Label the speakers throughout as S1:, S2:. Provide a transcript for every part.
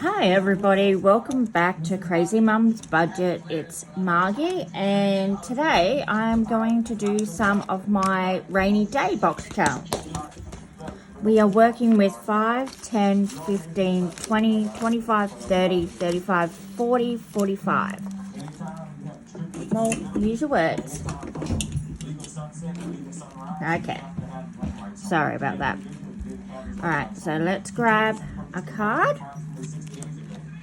S1: Hi everybody, welcome back to Crazy Mum's Budget. It's Margie and today I'm going to do some of my rainy day box challenge. We are working with 5, 10, 15, 20, 25, 30, 35, 40, 45. Well, use your words. Okay, sorry about that. Alright, so let's grab a card.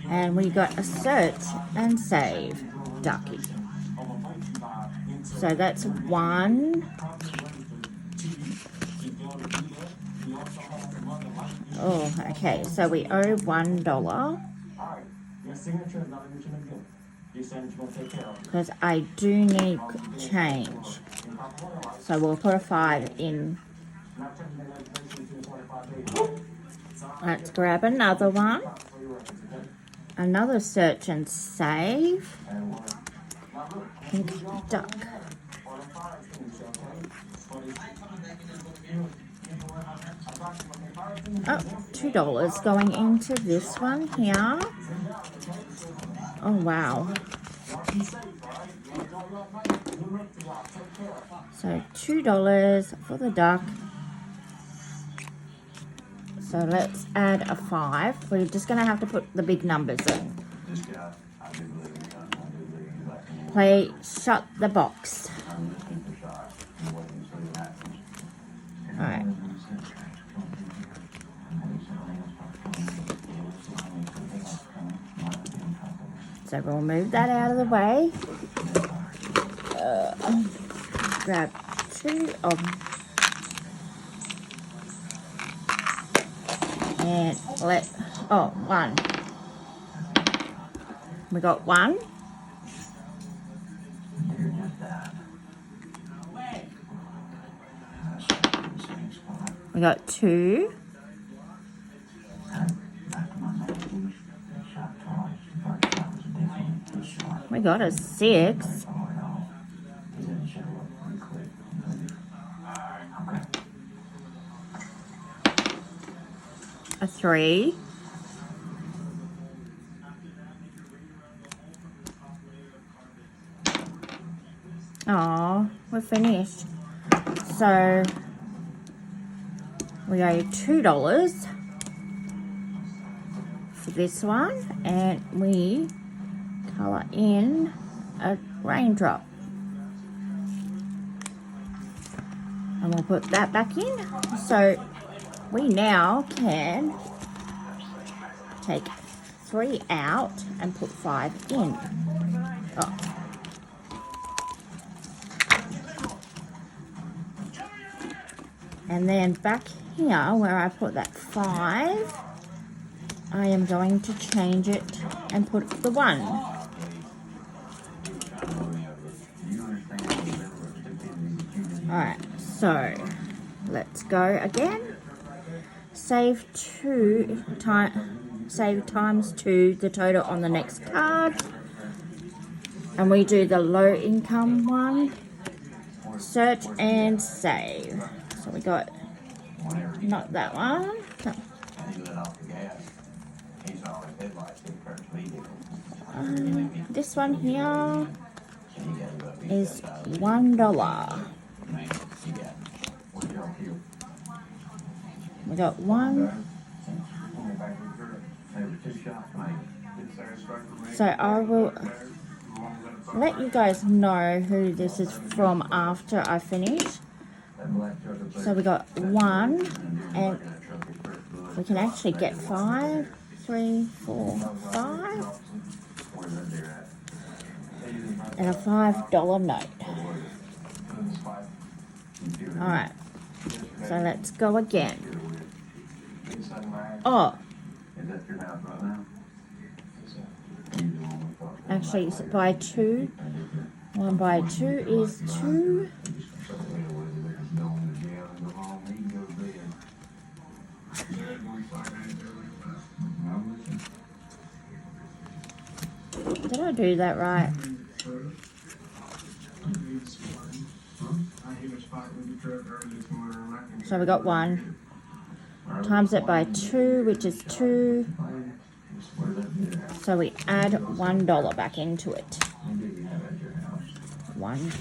S1: And we got a search and save ducky. So that's one. Oh, okay. So we owe $1. Because I do need change. So we'll put a 5 in. Let's grab another one. Another search and save. Pink duck. Oh, $2 going into this one here. Oh, wow. So $2 for the duck. So let's add a 5. We're just going to have to put the big numbers in. Play Shut the Box. Alright. So we'll move that out of the way. Grab 2 of them. And one. We got 1. We got 2. We got a 6. A 3. Oh, we're finished. So we owe $2 for this one, and we colour in a raindrop. And we'll put that back in. So we now can take 3 out and put 5 in. Oh. And then back here where I put that 5, I am going to change it and put the 1. Alright, so let's go again. Save times 2 the total on the next card. And we do the low income one. Search and save. So we got not that one. This one here is $1. We got 1. So I will let you guys know who this is from after I finish. So we got 1, and we can actually get 5, 3, 4, 5, and a $5 note. Alright, so let's go again. Oh, actually it's by 2. 1 by 2 is 2. Did I do that right? So we got 1. Times it by 2, which is 2. So we add $1 back into it. One.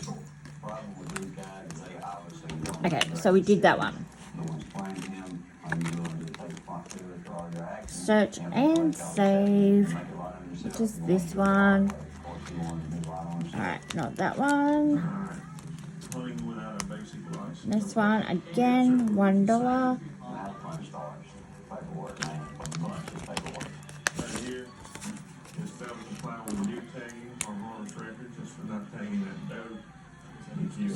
S1: Okay, so we did that one. Search and save, which is this one. Alright, not that one. This one, again, $1.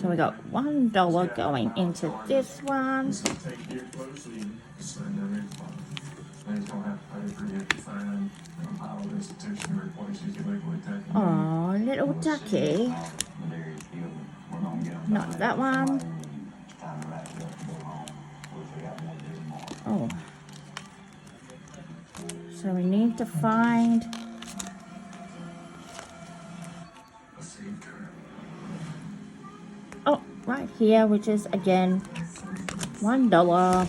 S1: So we got $1 going into this one. Oh, little ducky. Not that one. Oh. So we need to find... Oh, right here, which is again $1.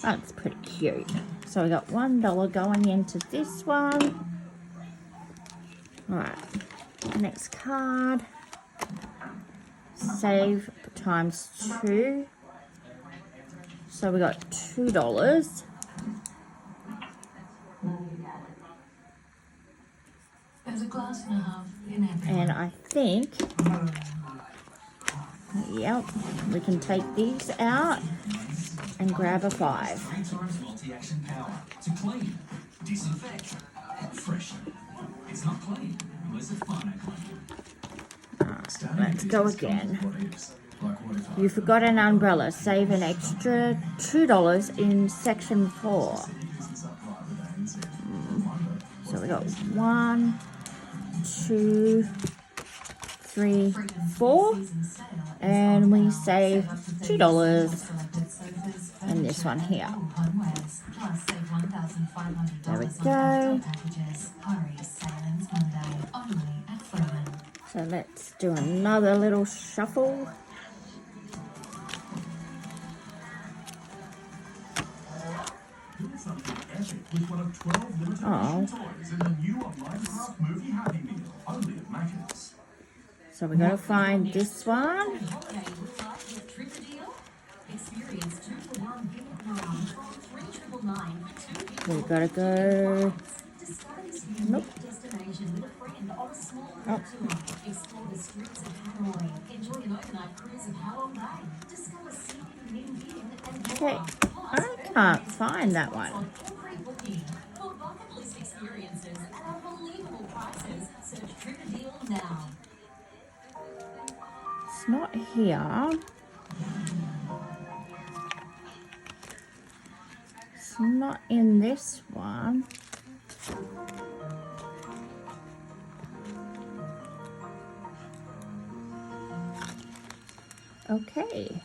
S1: That's pretty cute. So we got $1 going into this one. Alright, next card. Save times 2. So we got $2.
S2: There's a glass and a half in every.
S1: And I think, yep, we can take these out and grab a 5.
S3: Multi-action power to clean, disinfect, and freshen. It's not clean unless it's fine and clean.
S1: Let's go again. You forgot an umbrella. Save an extra $2 in section 4. So we got 1, 2, 3, 4, and we save $2 in this one here. There we go. So let's do another little shuffle. Oh. So we're going to find this one. We've got to go. Nope. Oh. Okay, I can't find that one. It's not here. It's not in this one. Okay.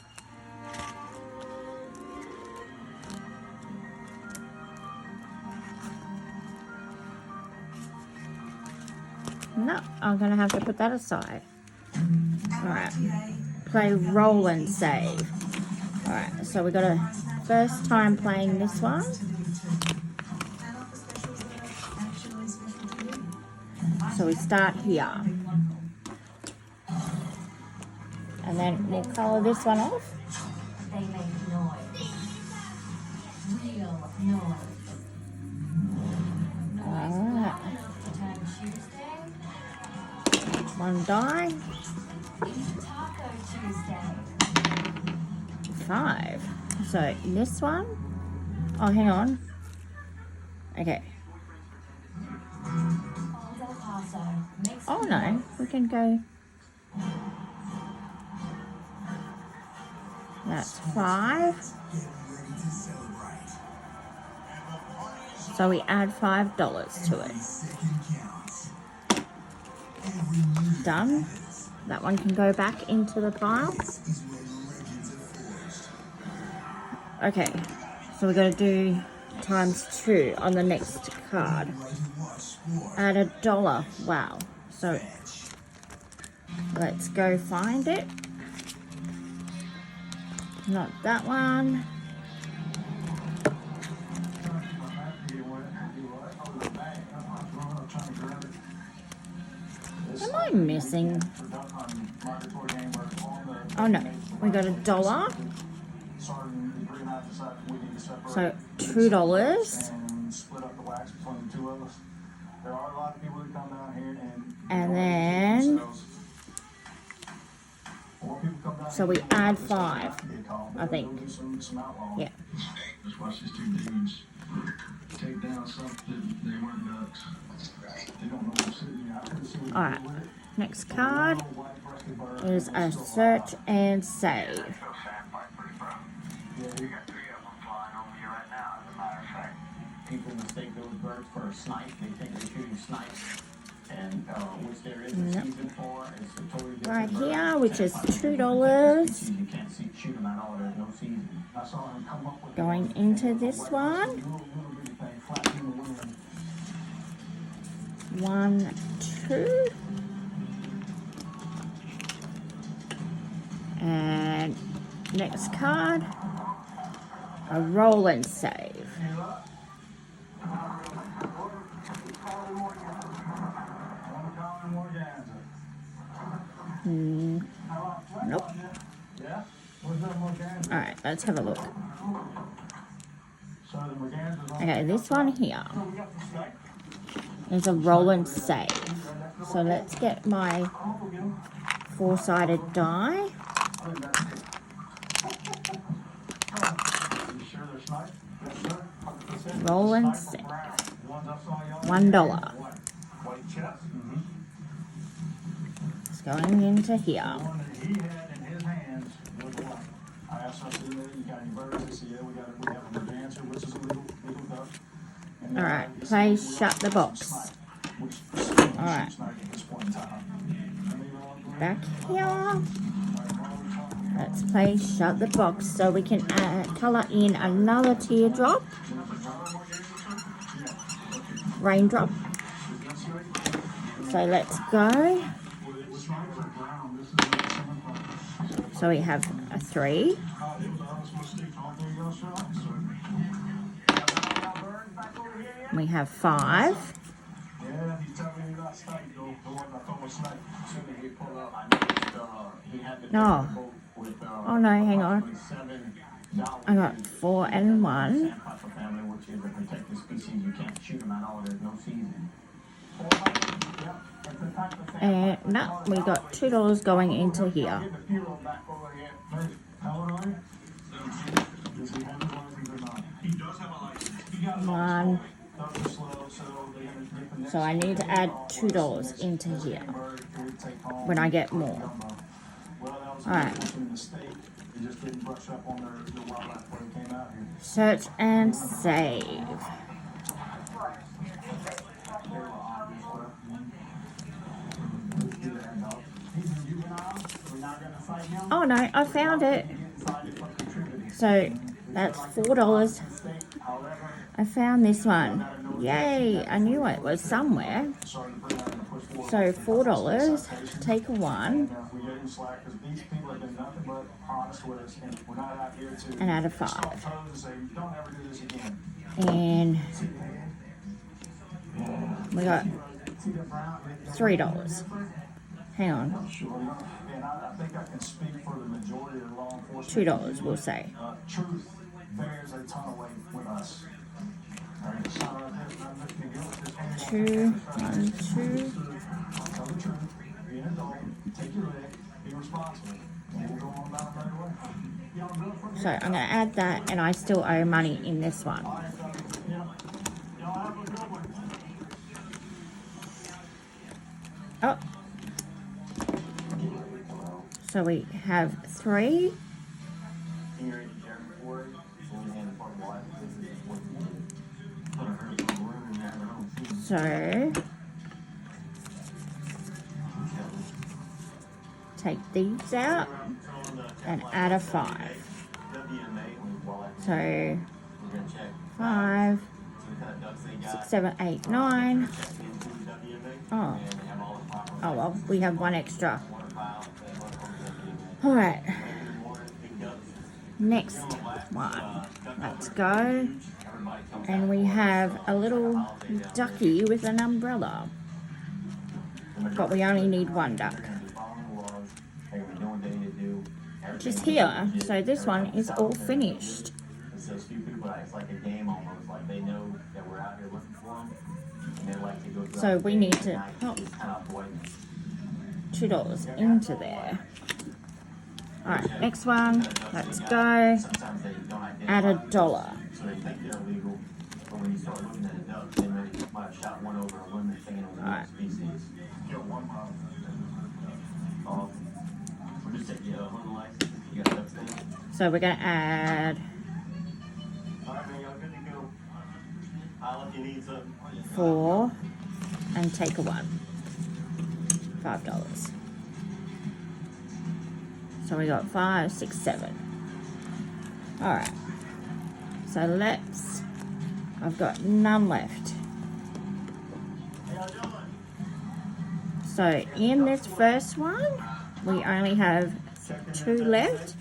S1: No, I'm going to have to put that aside. Alright. Play roll and save. Alright, so we got a first time playing this one. So we start here. And then we'll colour this one off.
S2: They make noise. Real noise.
S1: Alright.
S2: Turn Tuesday.
S1: One die.
S2: Taco Tuesday.
S1: 5. So this one. Oh, hang on. Okay.
S2: Del Paso.
S1: Oh no, we can go. That's 5. So we add $5 to it. Done. That one can go back into the pile. Okay, so we're going to do times 2 on the next card. Add $1. Wow. So Let's go find it. Not that one. Am I missing? Oh no, we got $1. So $2. And then, so we add 5, I think. Yeah.
S4: Let's watch these two dudes take down something. They weren't ducks. They don't know what's sitting there.
S1: Alright, next card is a search and save.
S5: People mistake those birds for a snipe. They think they're shooting snipes, and which there is a season for. It's a totally different
S1: Right
S5: bird.
S1: here, which is $2.
S5: You can't shoot them at all. There's no season. I saw him come up with
S1: Going into this one. One, 2. And next card, a roll and save. Nope. Alright, let's have a look. Okay, this one here is a roll and save. So let's get my 4-sided die. Roll and save. $1. It's going into here. Alright, play shut the box. Alright. Back here. Let's play shut the box so we can colour in another teardrop. Raindrop. So let's go. So we have a 3. We have 5. No. Oh no, hang on. I got 4 and 1. And no, we got $2 going into here. One. So I need to add $2 into here when I get more. Alright. Search and save. Oh no, I found it. So that's $4. I found this one. Yay, I knew it was somewhere. So $4, take a 1, and add a 5. And we got $3. Hang on. $2, we'll say.
S4: Truth bears a ton of weight with us.
S1: 2, 1, 2. So I'm going to add that, and I still owe money in this one. Oh. So we have 3. So take these out and add a 5. So 5, 6, 7, 8, 9. Oh well, we have 1 extra. Alright, next one. Let's go. And we have a little ducky with an umbrella. But we only need one duck. Just here. So this one is all finished.
S5: It's so stupid, but it's like a game almost. Like they know that we're out here looking for them, and they like to go through.
S1: So we need to pop
S5: Just kind of avoid them.
S1: $2 into there. Alright, next one. Let's go.
S5: Sometimes they don't identify
S1: Add
S5: them,
S1: $1.
S5: so they think they're illegal. But when you start looking at a duck, they might have shot one over a limit thinking it was a
S1: Alright.
S5: species.
S4: Kill one mile.
S5: Oh, we're just taking a hunting license. You got ducks in.
S1: So we're going to add
S5: Alright, man, y'all good to go. I'll if you need something.
S1: 4 and take a 1. $5. So we got 5, 6, 7. Alright. So let's. I've got none left.
S5: How y'all doing?
S1: So in this first one, we only have 2 left.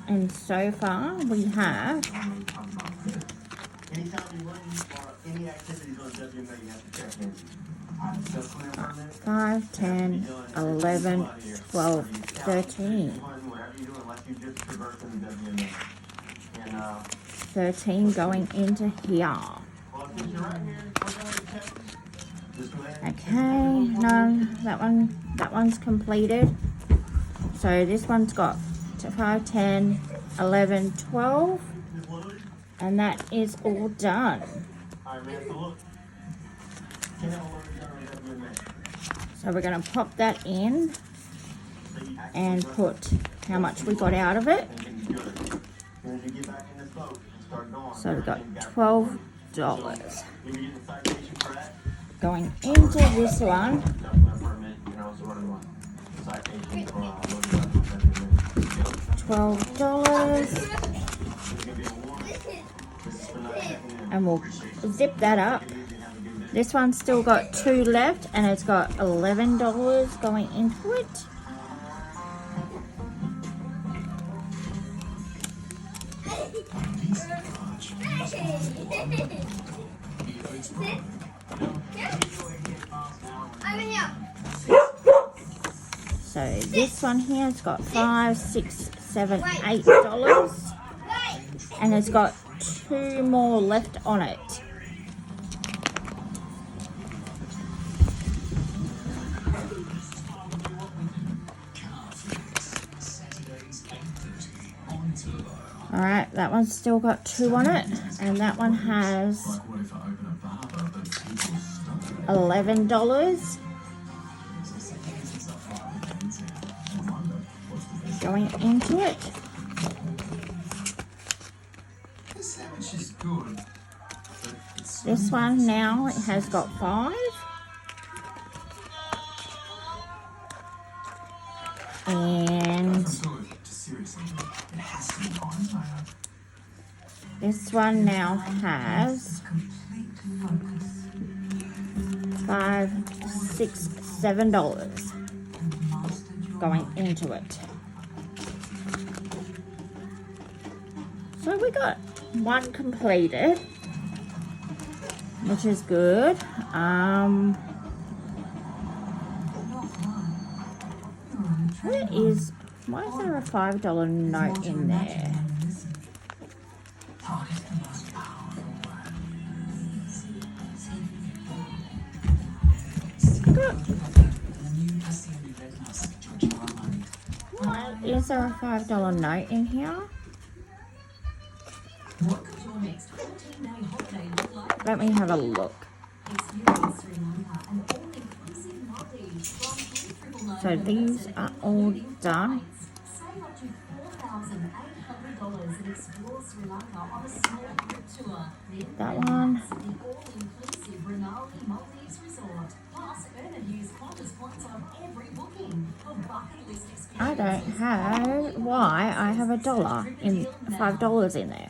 S1: And so far we have
S5: Anytime you run or any activities on WMA, you have to check in.
S1: 5, 10, 11, 12, 13.
S5: Whatever you do, unless you just traverse in the WMA. And,
S1: 13 going into here.
S5: well, since you're right here, we're going to check. Just go ahead.
S1: Okay, no, that one's completed. So this one's got 5, 10, 11, 12,
S5: Just load it.
S1: and that is all done.
S5: Alright, man, so look. Can't have a load done on WMA.
S1: So we're going to pop that in
S5: So you actually
S1: and
S5: run
S1: put how much we got out of it.
S5: and then you do it. As soon as you get back in this boat and start going.
S1: So we got
S5: everything
S1: $12
S5: You'll be getting a citation for that.
S1: going into this one.
S5: Definitely permit, you know, so running one. Citation for loading up WMA.
S1: $12,
S5: It's gonna be a warning. This is for not checking in.
S1: and we'll zip that up. This one's still got 2 left, and it's got $11 going into it. So this one here has got $5, $6, $7, $8, and it's got 2 more left on it.
S3: Saturdays 8:30 on Turbo.
S1: Alright, that one's still got 2 on it, and that one has
S3: Like what if I open a barber but people stop?
S1: $11 going into it.
S3: This sandwich is good, but it's
S1: This one now it has got 5. And
S3: good. Just seriously, it has to be Heinz mayo.
S1: this one now has $5, $6, $7 going into it. So we got 1 completed, which is good. Why is there a $5 note in there? Why is there a $5 note in here?
S2: What could your next 14-day holiday look like?
S1: Let me have a look.
S2: Experience Sri Lanka and all-inclusive Maldives from 3,999
S1: So these are all done.
S2: Save up to $4,800 and explore Sri Lanka on a small group tour. Then
S1: That one.
S2: the all-inclusive Rinaldi Maldives Resort. Plus, earn and use Qantas points on every booking. For bucket list experience.
S1: I don't have why I have $5 in there.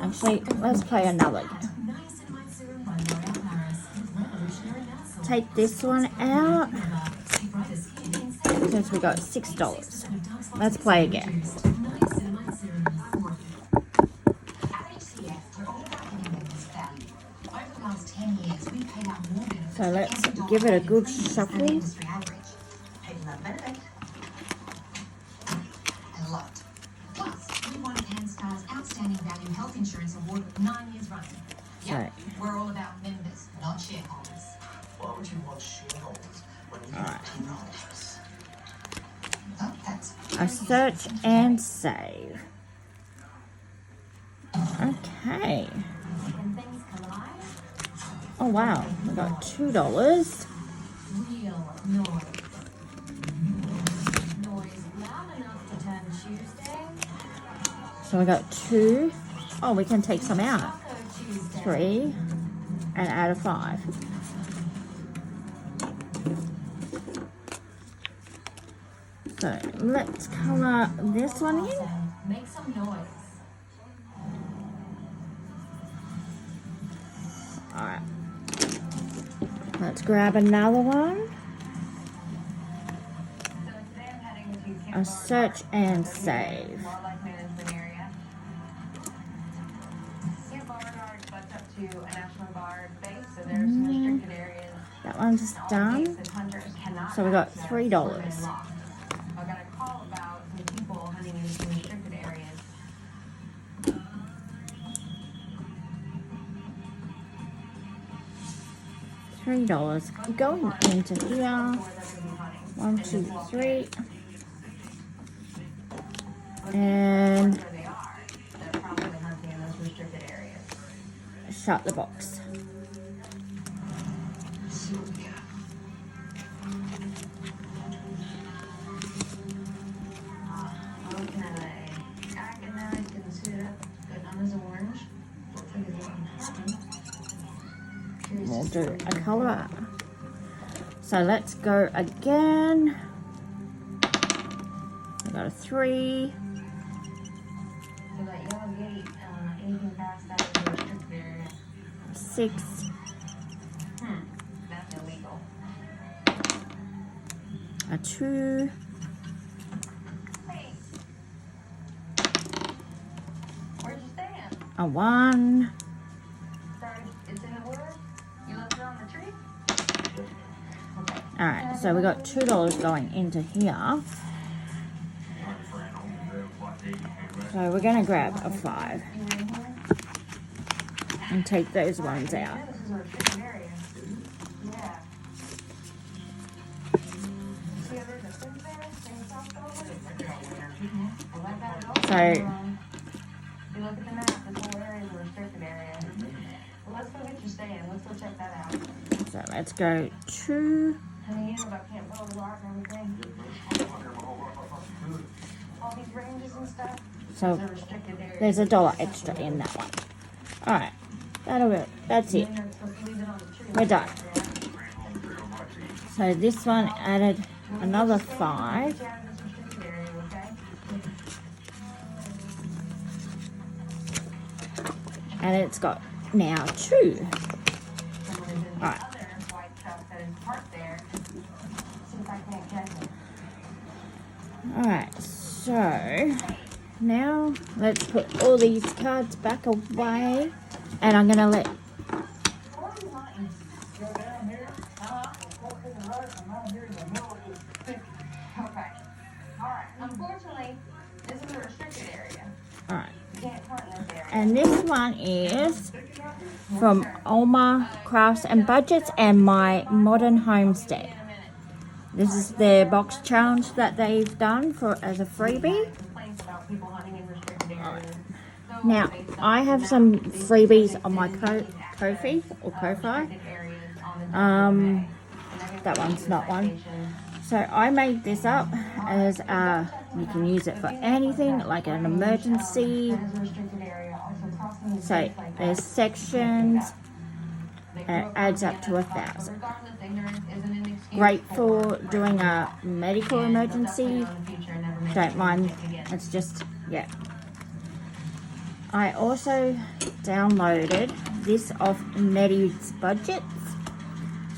S1: Actually, let's play another game.
S2: Niacinamide serum by L'Oréal Paris. Revolutionary now.
S1: Take this one out.
S2: Brightest skin.
S1: since we got $6. Let's play again.
S2: Nice cinnamon serum. At HCF, we're all about giving members value. Over the last 10 years, we've paid out more benefits
S1: So
S2: for
S1: let's
S2: every dollar
S1: give it a
S2: paid
S1: good
S2: than the
S1: shuffle.
S2: industry average. People love benefit. A lot. Plus, we won CanStar's Outstanding Value Health Insurance Award 9 years running. Yep, we're all about members, not shareholders.
S6: Why would you want shareholders when you
S1: Alright.
S6: have members?
S2: Oh, that's
S1: I search and save. Okay.
S2: when things come alive.
S1: Oh wow, we got $2.
S2: Real noise. Noise loud enough to turn Tuesday.
S1: So we got 2. Oh, we can take some out.
S2: Taco Tuesday.
S1: 3 and add a 5. So let's color this one in.
S2: Awesome. Make some noise.
S1: Alright. Let's grab another one.
S7: So today I'm heading to
S1: A
S7: Camp
S1: search and save.
S7: Wildlife Management Area. Camp Beauregard butts up to a National Guard base, so there's some restricted areas.
S1: That one's done.
S7: That hunters cannot
S1: So we got
S7: access
S1: $3.
S7: or remain locked. I got a call about some people hunting in some restricted areas.
S1: $3 going into here.
S7: Where they're going to be hunting.
S1: 1, 2, 3.
S7: But
S1: And
S7: where they are, they're probably hunting in those restricted areas.
S1: shut the box.
S6: Sylvia.
S7: Looking at a agonized and suit up. Good none is orange. Looks like it's looking happy. Curious
S1: We'll
S7: to
S1: do
S7: see
S1: a color. So let's go again. I got a 3.
S7: So that yellow gate, anything past that is a restricted area.
S1: 6.
S7: That's illegal.
S1: A 2.
S7: Hey. Where'd you stand?
S1: A 1.
S7: Sorry, it's in the woods? You left it on the tree? Okay.
S1: Alright, so we got $2 going into here. So we're going to grab a 5
S7: You were in here?
S1: and take those ones out.
S7: This is a restricted area. Yeah. See how there's a fence there? In the south door? I like that at all.
S1: So-
S7: You look at the map, this whole area is a restricted area. Well, let's go get your stand. Let's go check that out.
S1: So let's go 2.
S7: Honey, you know about Camp Beauregard and everything? All these ranges and stuff?
S1: So
S7: It's a restricted area.
S1: there's $1 extra in that one. Alright, that'll be, that's it.
S7: You're not supposed to leave it on the tree.
S1: We're done.
S7: Yeah.
S1: So this one added another 5.
S7: Get out of this restricted area, okay?
S1: And it's got now 2.
S7: Someone is in the
S1: Alright.
S7: other white truck that is parked there. See if I can't catch it.
S1: Alright, so now let's put all these cards back away. And I'm going to let...
S7: What are you wanting?
S4: Go down here, walk to the right, and I'm here in the middle of this thick.
S7: Okay. Alright, unfortunately, this is a restricted area.
S1: Alright.
S7: You can't hunt in this area.
S1: And this one is from Oma Crafts and Budgets and My Modern Homestead.
S7: In a minute.
S1: This is their box challenge that they've done for as a freebie.
S7: Complaints about people hunting in restricted areas. So
S1: Now,
S7: based
S1: I
S7: on
S1: have
S7: that,
S1: some
S7: these
S1: freebies on my
S7: restricted
S1: Ko-fi or Ko-fi.
S7: restricted areas on the
S1: Um,
S7: WMA. And
S1: that one's not one.
S7: citation.
S1: So I made this up as you can use it for anything, like an emergency.
S7: That is a restricted area. Also crossing the
S1: So
S7: streets like that.
S1: there's sections,
S7: They
S1: and it
S7: grew up
S1: adds
S7: on
S1: up to
S7: the
S1: 1,000.
S7: Regardless, ignorance isn't an excuse
S1: Great for doing a medical
S7: and they'll definitely
S1: emergency.
S7: know in the future and never make
S1: Don't
S7: that
S1: mind,
S7: mistake again.
S1: it's just, yeah. I also downloaded this off Nettie's Budgets.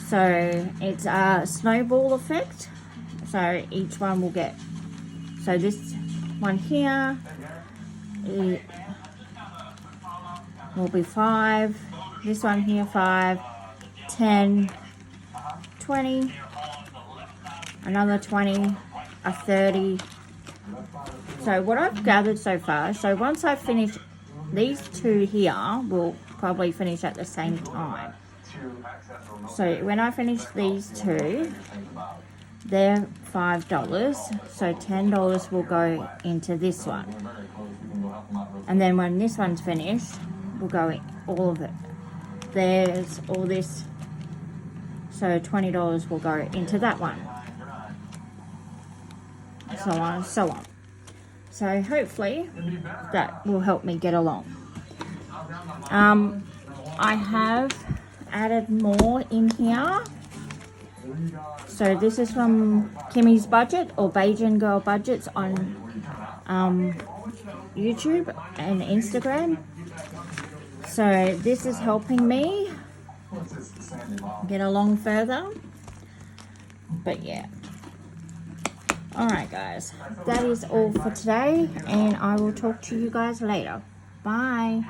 S1: So it's a snowball effect. So each one will get, so this one here it will be 5, this one here 5, 10, 20, another 20, a 30. So what I've gathered so far, so once I finish these 2 here, we'll probably finish at the same time. So when I finish these 2, they're $5, so $10 will go into this one. And then when this one's finished, we'll go in all of it. There's all this, so $20 will go into that one. So on and so on. So hopefully that will help me get along. I have added more in here. So this is from Kimmy's Budget or Bajan Girl Budgets on YouTube and Instagram. So this is helping me get along further. But yeah. Alright guys, that is all for today, and I will talk to you guys later. Bye.